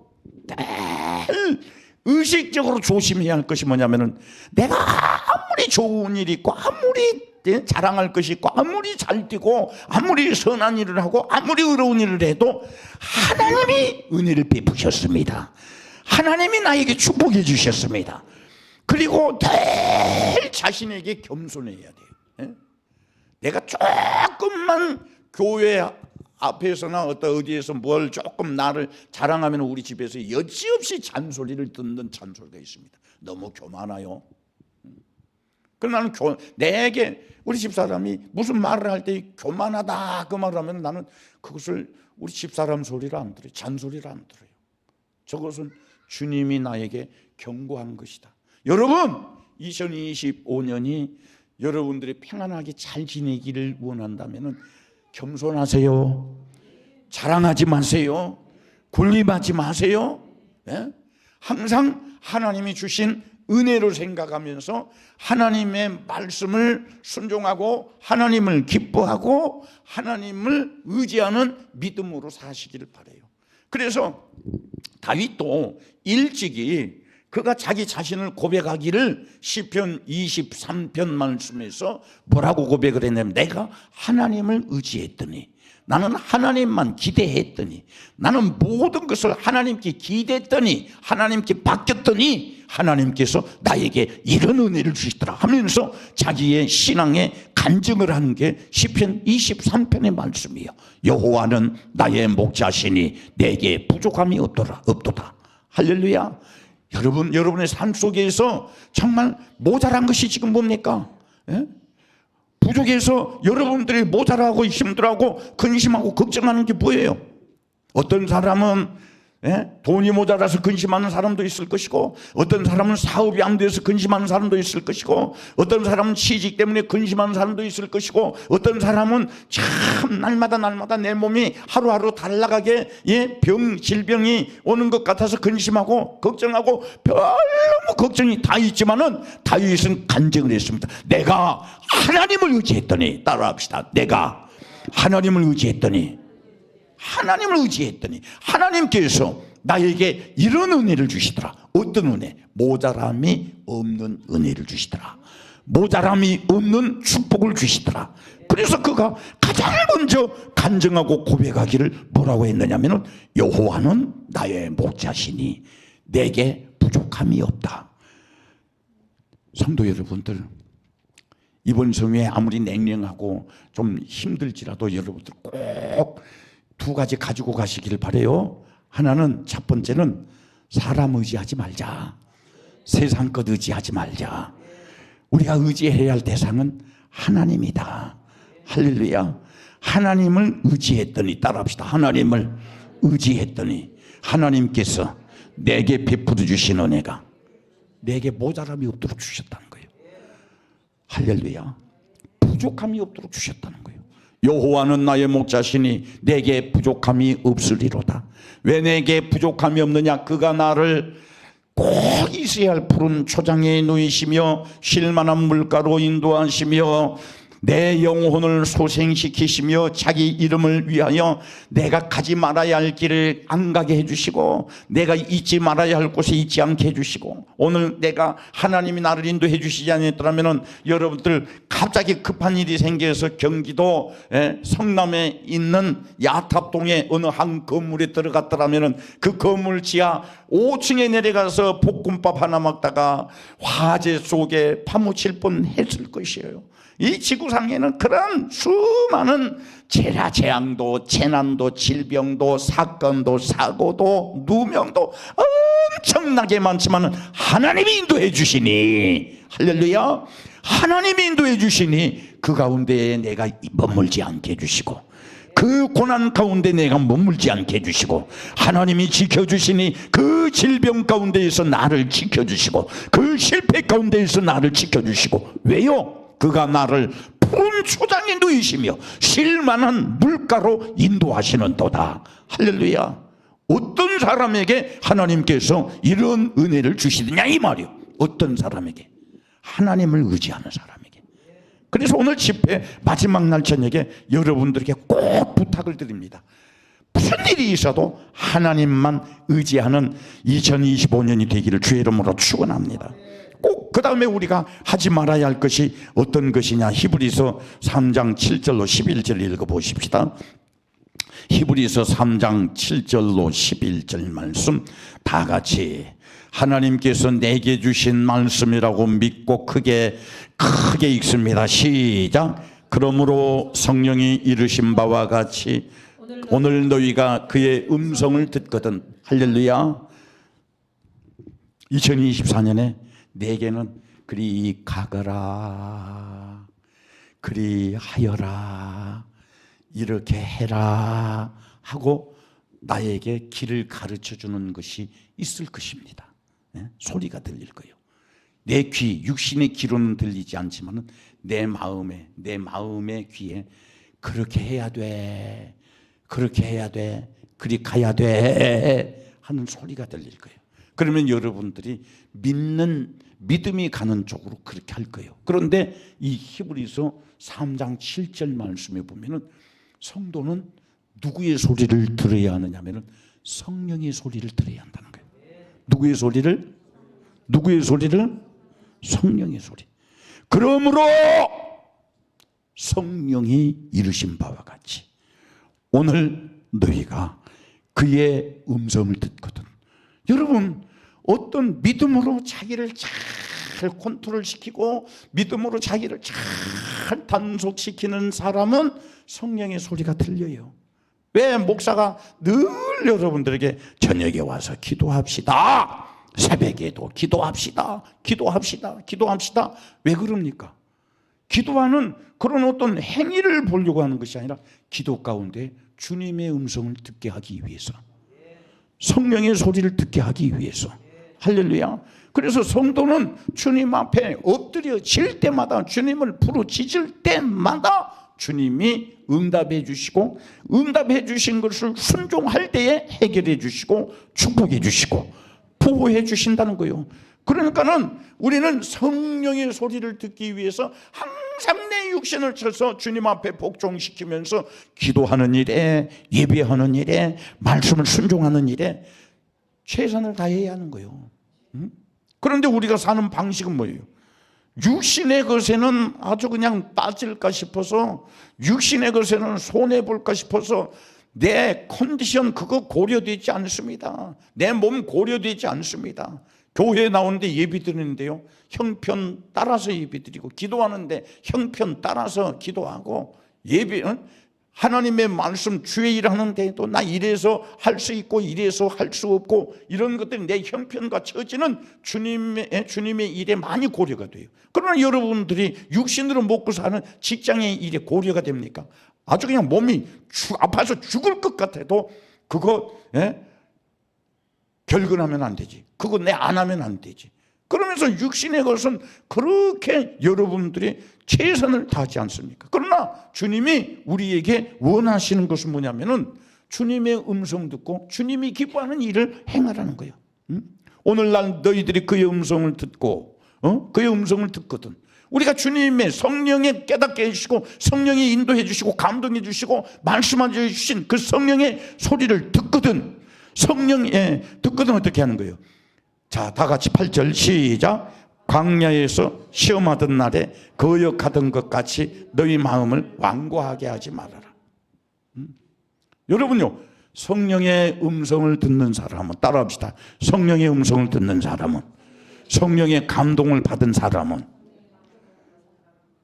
늘 의식적으로 조심해야 할 것이 뭐냐면은, 내가 아무리 좋은 일이 있고 아무리 자랑할 것이 있고 아무리 잘 뛰고 아무리 선한 일을 하고 아무리 의로운 일을 해도 하나님이 은혜를 베푸셨습니다. 하나님이 나에게 축복해 주셨습니다. 그리고 늘 자신에게 겸손해야 돼요. 내가 조금만 교회 앞에서나 어디에서 뭘 조금 나를 자랑하면 우리 집에서 여지없이 잔소리를 듣는 잔소리가 있습니다. 너무 교만하요. 그럼 나는 내게 우리 집사람이 무슨 말을 할 때 교만하다 그 말을 하면 나는 그것을 우리 집사람 소리를 안 들어요. 잔소리를 안 들어요. 저것은 주님이 나에게 경고한 것이다. 여러분, 2025년이 여러분들이 평안하게 잘 지내기를 원한다면 겸손하세요. 자랑하지 마세요. 군림하지 마세요. 항상 하나님이 주신 은혜를 생각하면서 하나님의 말씀을 순종하고 하나님을 기뻐하고 하나님을 의지하는 믿음으로 사시기를 바라요. 그래서 다윗도 일찍이 그가 자기 자신을 고백하기를 시편 23편 말씀에서 뭐라고 고백을 했냐면, 내가 하나님을 의지했더니, 나는 하나님만 기대했더니, 나는 모든 것을 하나님께 기대했더니, 하나님께 맡겼더니 하나님께서 나에게 이런 은혜를 주시더라 하면서 자기의 신앙에 간증을 하는 게 시편 23편의 말씀이에요. 여호와는 나의 목자시니 내게 부족함이 없도다. 할렐루야. 여러분의 삶 속에서 정말 모자란 것이 지금 뭡니까? 부족해서 여러분들이 모자라고 힘들어하고 근심하고 걱정하는 게 뭐예요? 어떤 사람은 돈이 모자라서 근심하는 사람도 있을 것이고, 어떤 사람은 사업이 안 돼서 근심하는 사람도 있을 것이고, 어떤 사람은 취직 때문에 근심하는 사람도 있을 것이고, 어떤 사람은 참 날마다 내 몸이 하루하루 달라가게 질병이 오는 것 같아서 근심하고 걱정하고 별로 걱정이 다 있지만은 다윗은 간증을 했습니다. 내가 하나님을 의지했더니, 따라합시다. 내가 하나님을 의지했더니 하나님께서 나에게 이런 은혜를 주시더라. 어떤 은혜? 모자람이 없는 은혜를 주시더라. 모자람이 없는 축복을 주시더라. 그래서 그가 가장 먼저 간증하고 고백하기를 뭐라고 했느냐면, 여호와는 나의 목자시니 내게 부족함이 없다. 성도 여러분들, 이번 성회에 아무리 냉랭하고 좀 힘들지라도 여러분들 꼭 두 가지 가지고 가시기를 바라요. 하나는, 첫 번째는 사람 의지하지 말자. 세상 것 의지하지 말자. 우리가 의지해야 할 대상은 하나님이다. 할렐루야. 하나님을 의지했더니, 따라합시다. 하나님을 의지했더니 하나님께서 내게 베풀어 주신 은혜가 내게 모자람이 없도록 주셨다는 거예요. 할렐루야. 부족함이 없도록 주셨다는 거예요. 여호와는 나의 목자시니 내게 부족함이 없으리로다. 왜 내게 부족함이 없느냐? 그가 나를 꼭 있어야 할 푸른 초장에 누이시며 쉴만한 물가로 인도하시며 내 영혼을 소생시키시며 자기 이름을 위하여 내가 가지 말아야 할 길을 안 가게 해주시고 내가 잊지 말아야 할 곳에 잊지 않게 해주시고, 오늘 내가 하나님이 나를 인도해 주시지 않았더라면 여러분들 갑자기 급한 일이 생겨서 경기도 성남에 있는 야탑동의 어느 한 건물에 들어갔더라면 그 건물 지하 5층에 내려가서 볶음밥 하나 먹다가 화재 속에 파묻힐 뻔했을 것이에요. 이 지구상에는 그런 수많은 재라 재앙도 재난도 질병도 사건도 사고도 누명도 엄청나게 많지만 하나님이 인도해 주시니, 할렐루야, 하나님이 인도해 주시니 그 가운데에 내가 머물지 않게 해주시고 그 고난 가운데 내가 머물지 않게 해주시고 하나님이 지켜주시니 그 질병 가운데에서 나를 지켜주시고 그 실패 가운데에서 나를 지켜주시고, 왜요? 그가 나를 푸른 초장에 누이시며 쉴만한 물가로 인도하시는도다. 할렐루야. 어떤 사람에게 하나님께서 이런 은혜를 주시느냐 이 말이요. 어떤 사람에게? 하나님을 의지하는 사람에게. 그래서 오늘 집회 마지막 날 저녁에 여러분들에게 꼭 부탁을 드립니다. 무슨 일이 있어도 하나님만 의지하는 2025년이 되기를 주의 이름으로 축원합니다. 꼭 그 다음에 우리가 하지 말아야 할 것이 어떤 것이냐? 히브리서 3장 7절로 11절 읽어보십시다. 히브리서 3장 7절로 11절 말씀 다 같이 하나님께서 내게 주신 말씀이라고 믿고 크게 읽습니다. 시작. 그러므로 성령이 이르신 바와 같이 오늘 너희가 그의 음성을 듣거든. 할렐루야. 2024년에 내게는 그리 가거라, 그리 하여라, 이렇게 해라 하고 나에게 길을 가르쳐 주는 것이 있을 것입니다. 소리가 들릴 거예요. 내 귀, 육신의 귀로는 들리지 않지만 내 마음의 귀에 그렇게 해야 돼, 그렇게 해야 돼, 그리 가야 돼 하는 소리가 들릴 거예요. 그러면 여러분들이 믿음이 가는 쪽으로 그렇게 할 거예요. 그런데 이 히브리서 3장 7절 말씀에 보면은 성도는 누구의 소리를 들어야 하느냐면은 성령의 소리를 들어야 한다는 거예요. 누구의 소리를? 성령의 소리. 그러므로 성령이 이르신 바와 같이 오늘 너희가 그의 음성을 듣거든. 여러분, 어떤 믿음으로 자기를 잘 컨트롤시키고 믿음으로 자기를 잘 단속시키는 사람은 성령의 소리가 들려요. 왜? 목사가 늘 여러분들에게 저녁에 와서 기도합시다, 새벽에도 기도합시다. 왜 그럽니까? 기도하는 그런 어떤 행위를 보려고 하는 것이 아니라 기도 가운데 주님의 음성을 듣게 하기 위해서, 성령의 소리를 듣게 하기 위해서. 할렐루야. 그래서 성도는 주님 앞에 엎드려질 때마다, 주님을 부르짖을 때마다 주님이 응답해 주시고, 응답해 주신 것을 순종할 때에 해결해 주시고 축복해 주시고 보호해 주신다는 거예요. 그러니까는 우리는 성령의 소리를 듣기 위해서 항상 내 육신을 쳐서 주님 앞에 복종시키면서 기도하는 일에, 예배하는 일에, 말씀을 순종하는 일에 최선을 다해야 하는 거예요. 그런데 우리가 사는 방식은 뭐예요? 육신의 것에는 아주 그냥 빠질까 싶어서, 육신의 것에는 손해볼까 싶어서 내 컨디션 그거 고려되지 않습니다. 내 몸 고려되지 않습니다. 교회에 나오는데 예배 드리는데요, 형편 따라서 예배 드리고, 기도하는데 형편 따라서 기도하고, 예배는 하나님의 말씀 주의 일하는데도 나 이래서 할 수 있고 이래서 할 수 없고 이런 것들이 내 형편과 처지는 주님의 일에 많이 고려가 돼요. 그러나 여러분들이 육신으로 먹고 사는 직장의 일에 고려가 됩니까? 아주 그냥 몸이 아파서 죽을 것 같아도 그거 결근하면 안 되지. 그거 내 안 하면 안 되지. 그러면서 육신의 것은 그렇게 여러분들이 최선을 다하지 않습니까? 그러나 주님이 우리에게 원하시는 것은 뭐냐면은 주님의 음성 듣고 주님이 기뻐하는 일을 행하라는 거예요. 오늘날 너희들이 그의 음성을 듣고 그의 음성을 듣거든. 우리가 주님의 성령에 깨닫게 해주시고 성령이 인도해 주시고 감동해 주시고 말씀해 주신 그 성령의 소리를 듣거든. 성령에 듣거든 어떻게 하는 거예요? 자, 다 같이 8절 시작. 광야에서 시험하던 날에 거역하던 것 같이 너희 마음을 완고하게 하지 말아라. 여러분요, 성령의 음성을 듣는 사람은, 따라합시다. 성령의 음성을 듣는 사람은, 성령의 감동을 받은 사람은,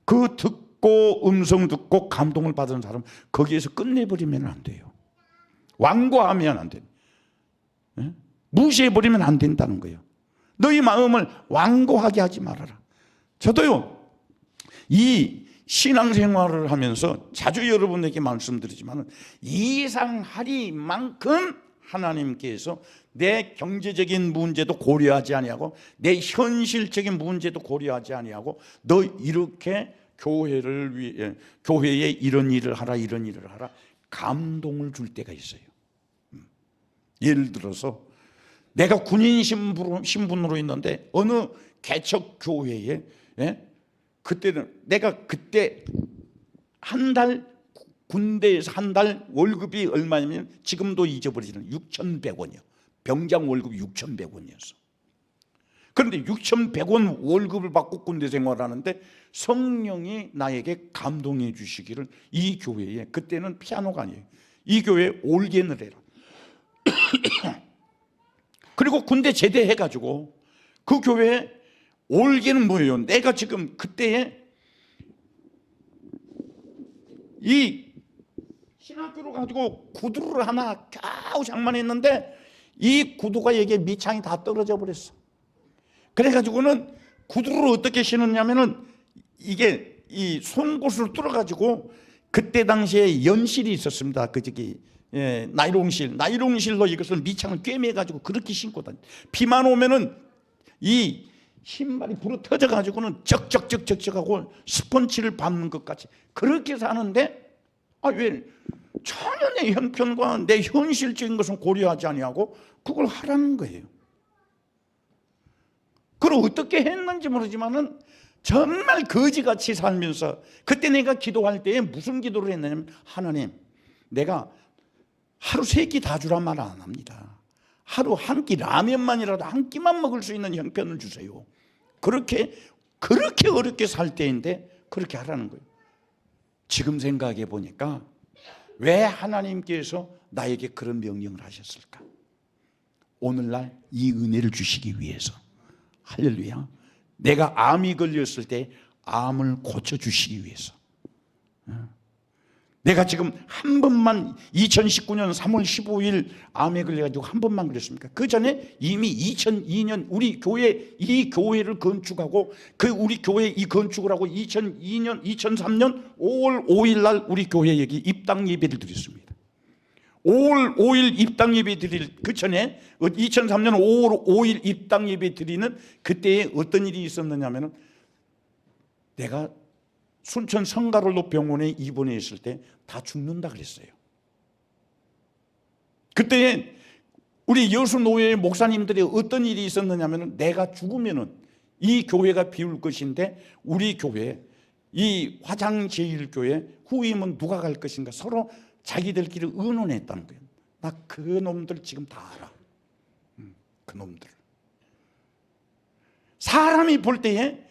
그 듣고 음성 듣고 감동을 받은 사람은 거기에서 끝내버리면 안 돼요. 완고하면 안 돼요. 무시해버리면 안 된다는 거예요. 너희 마음을 완고하게 하지 말아라. 저도요, 이 신앙생활을 하면서 자주 여러분에게 말씀드리지만 이상하리만큼 하나님께서 내 경제적인 문제도 고려하지 아니하고 내 현실적인 문제도 고려하지 아니하고 너 이렇게 교회를 위해 교회에 이런 일을 하라 이런 일을 하라 감동을 줄 때가 있어요. 예를 들어서 내가 군인 신분으로 있는데 어느 개척 교회에 그때는 내가 그때 한 달 군대에서 한 달 월급이 얼마냐면 지금도 잊어버리지는 6,100원이요. 병장 월급이 6,100원이었어. 그런데 6,100원 월급을 받고 군대 생활하는데 성령이 나에게 감동해 주시기를 이 교회에 그때는 피아노가 아니에요. 이 교회에 올겐을 해라. 그리고 군대 제대해가지고 그 교회에 올게는 뭐예요? 내가 지금 그때에 이 신학교로 가지고 구두를 하나 겨우 장만했는데 이 구두가 여기에 밑창이 다 떨어져 버렸어. 그래가지고는 구두를 어떻게 신었냐면은 이게 이 송곳을 뚫어가지고 그때 당시에 연실이 있었습니다. 그 저기 나이롱실로 이것을 밑창을 꿰매가지고 그렇게 신고 다니. 비만 오면은 이 신발이 불어 터져가지고는 쩍쩍쩍쩍쩍하고 스펀지를 밟는 것 같이 그렇게 사는데 왜 전혀 내 형편과 내 현실적인 것은 고려하지 아니하고 그걸 하라는 거예요. 그걸 어떻게 했는지 모르지만은 정말 거지같이 살면서 그때 내가 기도할 때에 무슨 기도를 했냐면 하나님 내가 하루 3끼 다 주란 말 안 합니다. 하루 한 끼 라면만이라도 한 끼만 먹을 수 있는 형편을 주세요. 그렇게 어렵게 살 때인데 그렇게 하라는 거예요. 지금 생각해 보니까 왜 하나님께서 나에게 그런 명령을 하셨을까? 오늘날 이 은혜를 주시기 위해서. 할렐루야. 내가 암이 걸렸을 때 암을 고쳐주시기 위해서. 내가 지금 한 번만 2019년 3월 15일 암에 걸려가지고 한 번만 그랬습니까? 그 전에 이미 2002년 우리 교회 이 교회를 건축하고 그 우리 교회 이 건축을 하고 2003년 5월 5일 날 우리 교회 여기 입당 예배를 드렸습니다. 5월 5일 입당 예배 드릴 그 전에 2003년 5월 5일 입당 예배 드리는 그때에 어떤 일이 있었느냐면은 내가 순천 성가롤로 병원에 입원해 있을 때 다 죽는다 그랬어요. 그때 우리 여수노회 목사님들이 어떤 일이 있었느냐면 내가 죽으면은 이 교회가 비울 것인데 우리 교회 이 화장제일교회 후임은 누가 갈 것인가 서로 자기들끼리 의논했다는 거예요. 나 그 놈들 지금 다 알아. 그 놈들. 사람이 볼 때에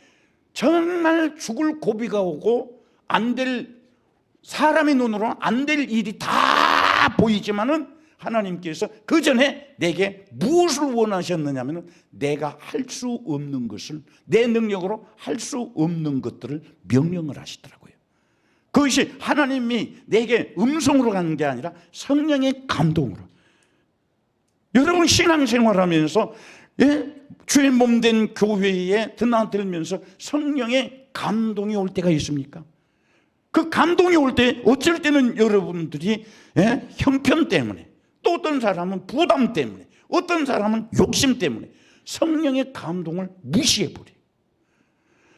정말 죽을 고비가 오고 안 될 사람의 눈으로는 안 될 일이 다 보이지만은 하나님께서 그 전에 내게 무엇을 원하셨느냐면은 내가 할 수 없는 것을 내 능력으로 할 수 없는 것들을 명령을 하시더라고요. 그것이 하나님이 내게 음성으로 가는 게 아니라 성령의 감동으로. 여러분 신앙생활하면서 주의 몸된 교회에 드나들면서 성령의 감동이 올 때가 있습니까? 그 감동이 올 때 어쩔 때는 여러분들이 형편 때문에, 또 어떤 사람은 부담 때문에, 어떤 사람은 욕심 때문에 성령의 감동을 무시해버려요.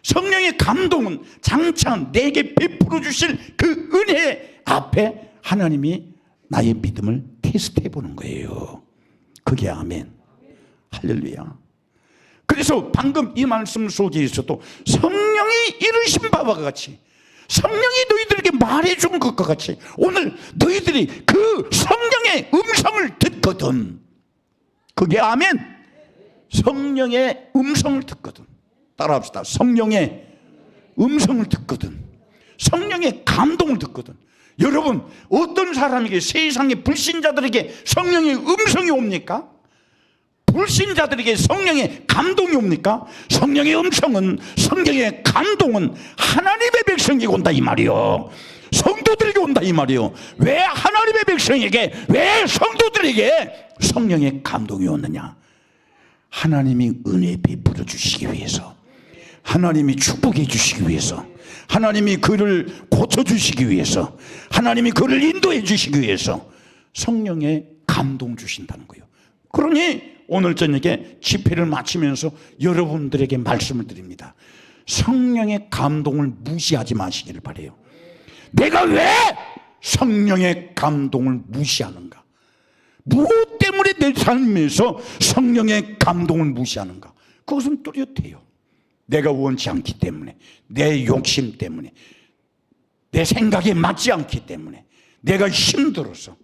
성령의 감동은 장차 내게 베풀어 주실 그 은혜 앞에 하나님이 나의 믿음을 테스트해 보는 거예요. 그게 아멘. 할렐루야. 그래서 방금 이 말씀 속에 있어도 성령이 이르신 바와 같이, 성령이 너희들에게 말해준 것과 같이 오늘 너희들이 그 성령의 음성을 듣거든. 그게 아멘. 성령의 음성을 듣거든. 따라합시다. 성령의 음성을 듣거든. 성령의 감동을 듣거든. 여러분, 어떤 사람에게, 세상의 불신자들에게 성령의 음성이 옵니까? 불신자들에게 성령의 감동이 옵니까? 성령의 음성은, 성령의 감동은 하나님의 백성에게 온다 이 말이요, 성도들에게 온다 이 말이요. 왜 하나님의 백성에게, 왜 성도들에게 성령의 감동이 오느냐? 하나님이 은혜 베풀어 주시기 위해서, 하나님이 축복해 주시기 위해서, 하나님이 그를 고쳐주시기 위해서, 하나님이 그를 인도해 주시기 위해서 성령의 감동 주신다는 거예요. 그러니 오늘 저녁에 집회를 마치면서 여러분들에게 말씀을 드립니다. 성령의 감동을 무시하지 마시기를 바라요. 내가 왜 성령의 감동을 무시하는가? 무엇 때문에 내 삶에서 성령의 감동을 무시하는가? 그것은 뚜렷해요. 내가 원치 않기 때문에, 내 욕심 때문에, 내 생각에 맞지 않기 때문에, 내가 힘들어서.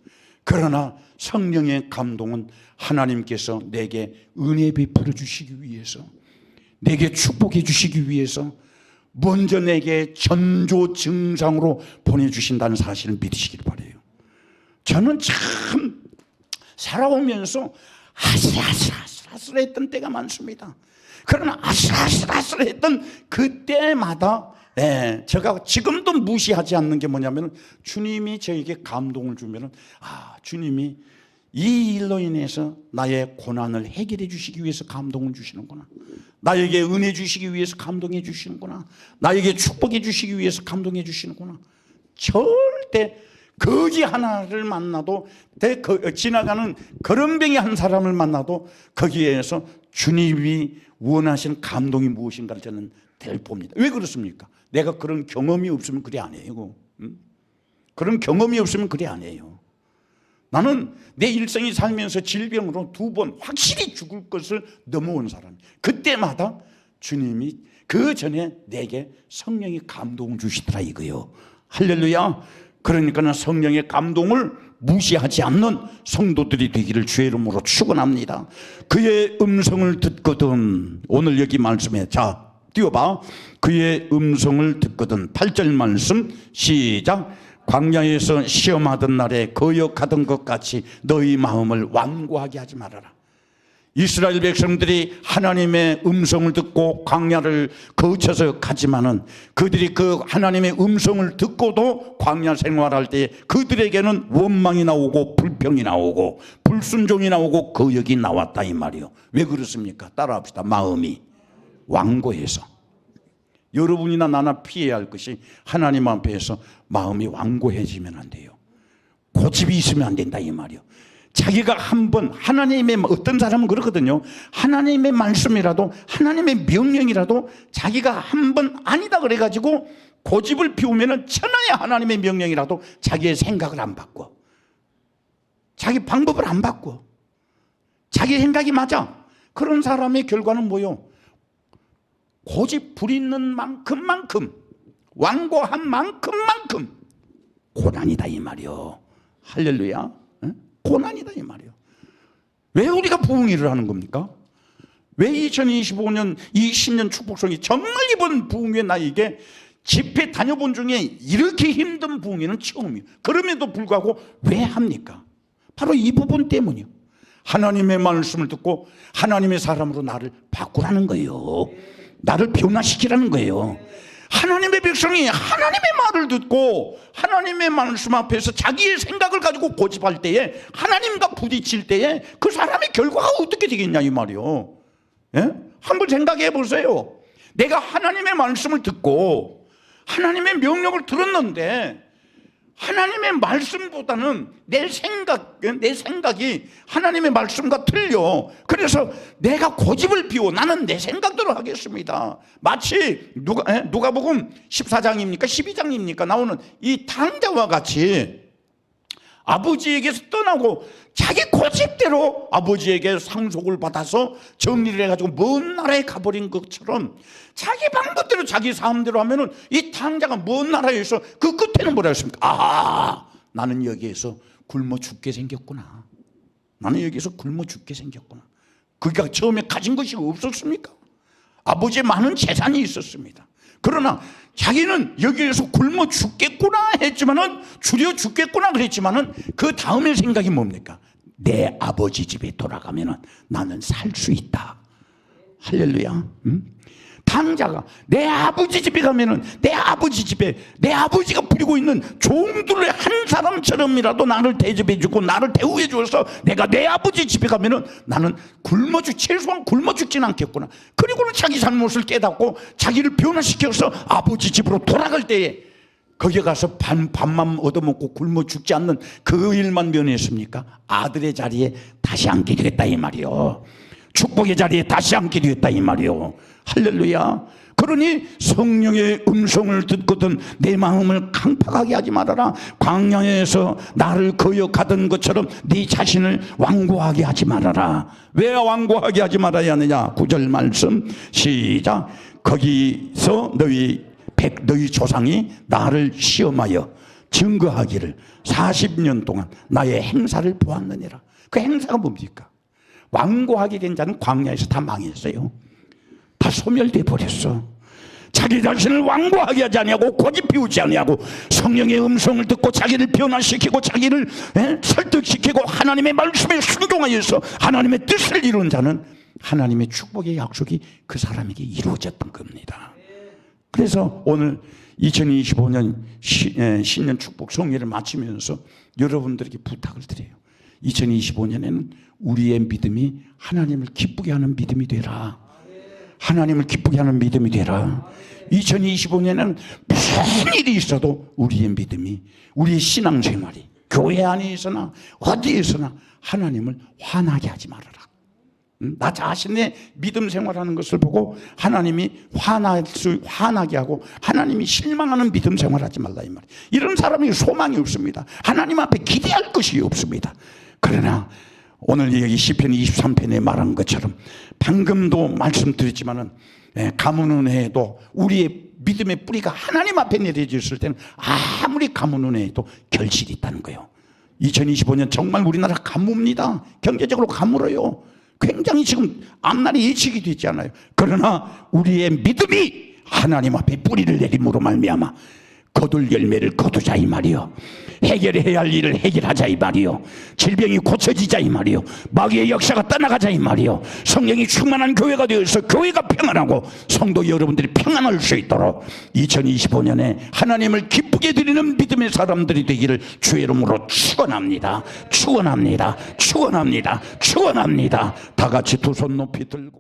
그러나 성령의 감동은 하나님께서 내게 은혜 베풀어 주시기 위해서, 내게 축복해 주시기 위해서 먼저 내게 전조 증상으로 보내주신다는 사실을 믿으시길 바라요. 저는 참 살아오면서 아슬아슬했던 때가 많습니다. 그러나 아슬아슬했던 그때마다 제가 지금도 무시하지 않는 게 뭐냐면, 주님이 저에게 감동을 주면, 주님이 이 일로 인해서 나의 고난을 해결해 주시기 위해서 감동을 주시는구나, 나에게 은혜 주시기 위해서 감동해 주시는구나, 나에게 축복해 주시기 위해서 감동해 주시는구나. 절대 거지 하나를 만나도, 지나가는 거렁뱅이 한 사람을 만나도 거기에서 주님이 원하시는 감동이 무엇인가를 저는 봅니다. 왜 그렇습니까? 내가 그런 경험이 없으면 그래 안 해요. 그런 경험이 없으면 그래 안 해요. 나는 내 일생이 살면서 질병으로 2번 확실히 죽을 것을 넘어온 사람. 그때마다 주님이 그 전에 내게 성령의 감동을 주시더라 이거요. 할렐루야. 그러니까 성령의 감동을 무시하지 않는 성도들이 되기를 주의 이름으로 축원합니다. 그의 음성을 듣거든. 오늘 여기 말씀에, 자 띄워봐. 그의 음성을 듣거든. 8절 말씀 시작. 광야에서 시험하던 날에 거역하던 것 같이 너희 마음을 완고하게 하지 말아라. 이스라엘 백성들이 하나님의 음성을 듣고 광야를 거쳐서 가지만은, 그들이 그 하나님의 음성을 듣고도 광야 생활할 때 그들에게는 원망이 나오고 불평이 나오고 불순종이 나오고 거역이 나왔다 이 말이요. 왜 그렇습니까? 따라합시다. 마음이 완고해서. 여러분이나 나나 피해야 할 것이, 하나님 앞에서 마음이 완고해지면 안 돼요. 고집이 있으면 안 된다 이 말이요. 자기가 한번 하나님의, 어떤 사람은 그렇거든요. 하나님의 말씀이라도, 하나님의 명령이라도 자기가 한번 아니다 그래가지고 고집을 피우면은 천하의 하나님의 명령이라도 자기의 생각을 안 바꿔, 자기 방법을 안 바꿔, 자기 생각이 맞아. 그런 사람의 결과는 뭐요? 고집 부리는 만큼만큼, 완고한 만큼만큼 고난이다 이 말이요. 할렐루야. 고난이다 이 말이에요. 왜 우리가 부흥회를 하는 겁니까? 왜 2025년 이 신년 축복성이 정말 이번 부흥회 나에게 집회 다녀본 중에 이렇게 힘든 부흥회는 처음이에요. 그럼에도 불구하고 왜 합니까? 바로 이 부분 때문이요. 하나님의 말씀을 듣고 하나님의 사람으로 나를 바꾸라는 거예요. 나를 변화시키라는 거예요. 하나님의 백성이 하나님의 말을 듣고 하나님의 말씀 앞에서 자기의 생각을 가지고 고집할 때에, 하나님과 부딪힐 때에 그 사람의 결과가 어떻게 되겠냐 이 말이요. 예? 한번 생각해 보세요. 내가 하나님의 말씀을 듣고 하나님의 명령을 들었는데 하나님의 말씀보다는 내 생각이 하나님의 말씀과 틀려. 그래서 내가 고집을 피워 나는 내 생각대로 하겠습니다. 마치 누가복음 14장입니까 12장입니까 나오는 이 탕자와 같이 아버지에게서 떠나고 자기 고집대로 아버지에게 상속을 받아서 정리를 해가지고 먼 나라에 가버린 것처럼 자기 방법대로 자기 삶대로 하면은 이 탕자가 먼 나라에서 그 끝에는 뭐라 했습니까? 아, 나는 여기에서 굶어 죽게 생겼구나. 나는 여기서 굶어 죽게 생겼구나. 그가 처음에 가진 것이 없었습니까? 아버지의 많은 재산이 있었습니다. 그러나 자기는 여기에서 굶어 죽겠구나 했지만은, 줄여 죽겠구나 그랬지만은 그 다음에 생각이 뭡니까? 내 아버지 집에 돌아가면은 나는 살 수 있다. 할렐루야. 탕자가 내 아버지 집에 가면은 내 아버지 집에 내 아버지가 부리고 있는 종들의 한 사람처럼이라도 나를 대접해 주고 나를 대우해 주어서 내가 내 아버지 집에 가면은 나는 최소한 굶어 죽진 않겠구나. 그리고는 자기 잘못을 깨닫고 자기를 변화시켜서 아버지 집으로 돌아갈 때에 거기에 가서 밥만 얻어먹고 굶어 죽지 않는 그 일만 면했습니까? 아들의 자리에 다시 앉게 되겠다 이 말이요. 축복의 자리에 다시 앉게 되겠다 이 말이요. 할렐루야. 그러니 성령의 음성을 듣거든 내 마음을 강팍하게 하지 말아라. 광야에서 나를 거역하던 것처럼 네 자신을 완고하게 하지 말아라. 왜 완고하게 하지 말아야 하느냐? 9절 말씀 시작. 거기서 너희 조상이 나를 시험하여 증거하기를 40년 동안 나의 행사를 보았느니라. 그 행사가 뭡니까? 완고하게 된 자는 광야에서 다 망했어요. 다 소멸돼 버렸어. 자기 자신을 완고하게 하지 아니하고 고집 피우지 아니하고 성령의 음성을 듣고 자기를 변화시키고 자기를 설득시키고 하나님의 말씀에 순종하여서 하나님의 뜻을 이룬 자는 하나님의 축복의 약속이 그 사람에게 이루어졌던 겁니다. 그래서 오늘 2025년 신년 축복 성회를 마치면서 여러분들에게 부탁을 드려요. 2025년에는 우리의 믿음이 하나님을 기쁘게 하는 믿음이 되라. 하나님을 기쁘게 하는 믿음이 되라. 2025년에는 무슨 일이 있어도 우리의 믿음이, 우리의 신앙생활이 교회 안에서나 어디에서나 하나님을 화나게 하지 말아라. 나 자신의 믿음 생활하는 것을 보고 하나님이 화나게 하고 하나님이 실망하는 믿음 생활하지 말라 이 말이에요. 이런 사람이 소망이 없습니다. 하나님 앞에 기대할 것이 없습니다. 그러나 오늘 여기 시편 23편에 말한 것처럼 방금도 말씀드렸지만은 가문은혜에도 우리의 믿음의 뿌리가 하나님 앞에 내려졌을 때는 아무리 가문은혜에도 결실이 있다는 거예요. 2025년 정말 우리나라 가뭄입니다. 경제적으로 가물어요. 굉장히 지금 앞날이 예측이 되지 않아요. 그러나 우리의 믿음이 하나님 앞에 뿌리를 내림으로 말미암아 거둘 열매를 거두자 이 말이요. 해결해야 할 일을 해결하자 이 말이요. 질병이 고쳐지자 이 말이요. 마귀의 역사가 떠나가자 이 말이요. 성령이 충만한 교회가 되어서 교회가 평안하고 성도 여러분들이 평안할 수 있도록 2025년에 하나님을 기쁘게 드리는 믿음의 사람들이 되기를 주의 이름으로 축원합니다. 축원합니다. 축원합니다. 축원합니다. 다 같이 두 손 높이 들고